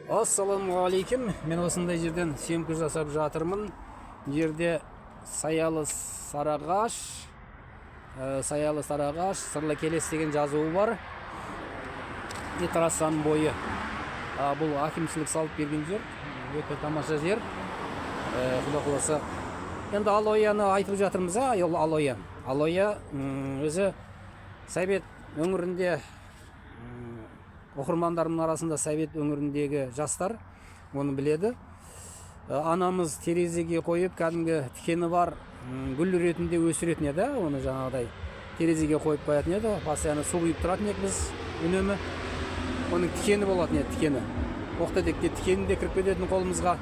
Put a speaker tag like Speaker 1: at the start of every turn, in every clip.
Speaker 1: Ассалаумағалейкум. Мен осындай жерден семкі жасап жатырмын. Жерде Саялы Сарыағаш, Сырлы Келес деген жазуы бар. Трассаның бойы. Бұл әкімшілік салып берген жер. Өте тамаша жер. Құда қаласа. Енді Алояны айтып жатырмыз, Алоя. Алоя өзі Совет өңірінде оқырмандарымның арасында Совет өңіріндегі жастар оны біледі. Анамыз терезеге қойып, кәдімгі тікені бар гүл ретінде өсіретін еді. Оны жаңағыдай терезеге қойып қоятын еді. Постоянно су құйып тұратын едік біз үнемі. Оның тікені болатын еді, тікені. Оқтадекте тікені де кіріп кететін қолымызға.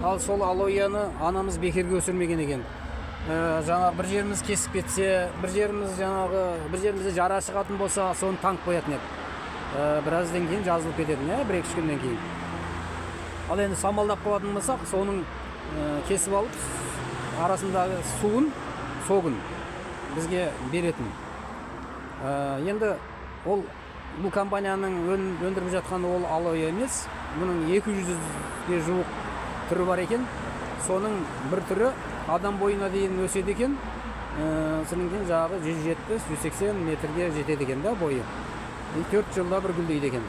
Speaker 1: Ал сол Алояны анамыз бекерге өсірмеген екен. Жаңағы бір жеріміз кесіп кетсе, бір жерімізде жара шығатын болса, соны таңып қоятын еді. Біраздан кейін жазылып кететін, бір-екі күннен кейін. Ал енді самалдап қалатын болсақ, соның кесіп алып, арасындағы суын, согын бізге беретін. Енді бұл компанияның өндіріп жатқан ол Алоя емес, бұның 200-ге жуық түрі бар екен. Соның бір түрі адам бойына дейін өседі екен. Соның кейін жағы 170-180 метрге жетеді екен бойы. 4 жылда бір гүлдейді екен.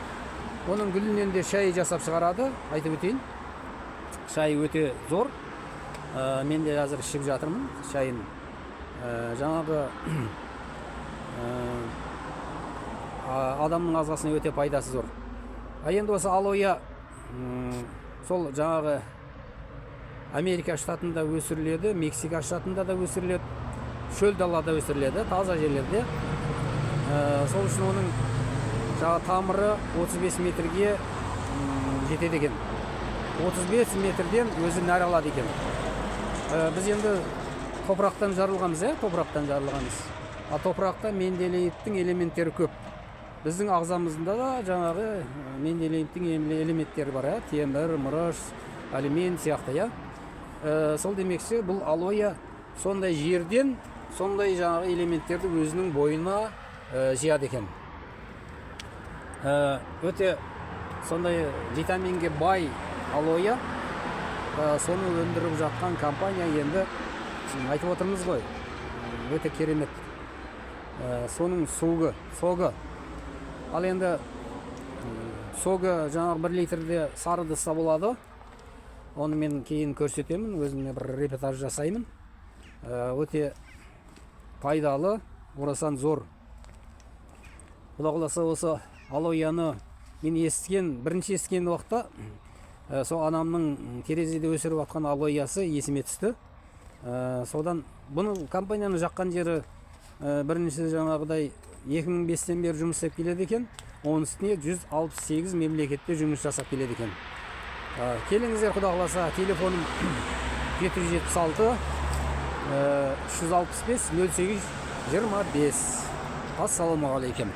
Speaker 1: Оның гүлінен де шай жасап шығарады, айтып өтейін. Шай өте зор. Мен де қазір ішіп жатырмын шайын. Жаңағы адамның ағзасына өте пайдасы зор. Енді осы Алоя сол жаңағы Америка штатында өсіріледі, Мексика штатында да өсіріледі, шөл далада өсіріледі, таза жерлерде. Сол үшін оның тамыры 35 метрге жетеді екен. 35 метрден өзі нәр алады екен. Біз енді топырақтан жарылғанбыз, топырақтан жарылғанбыз. Топырақта менделеевтің элементтері көп. Біздің ағзамызда да жаңағы менделеевтің элементтері бар, темір, мырыш, алюмин сияқты. Сол демекші бұл Алоя сондай жерден сондай жаңағы элементтерді өзінің бойына жияды екен. Өте сондай витаминге бай Алоя, соны өндіріп жатқан компания енді айтып отырмыз ғой, өте керемет. Соның согы. Ал енді согы жаңағы 1 литрде сары ыдыста болады. Оны мен кейін көрсетемін, өзіме бір репортаж жасаймын. Өте пайдалы, орасан зор. Құда қаласа осы Алояны мен бірінші естіген уақытта сол анамның терезеде өсіріп жатқан Алоясы есіме түсті. Содан бұны компанияны жаққан жері бірінші жаңағыдай 2005-тен бері жұмыс істеп келеді екен. Оның үстіне 168 мемлекетте жұмыс жасап келеді екен. Келіңіздер, құда қаласа, телефоным 776 365 08 25. Ассалаумағалейкум.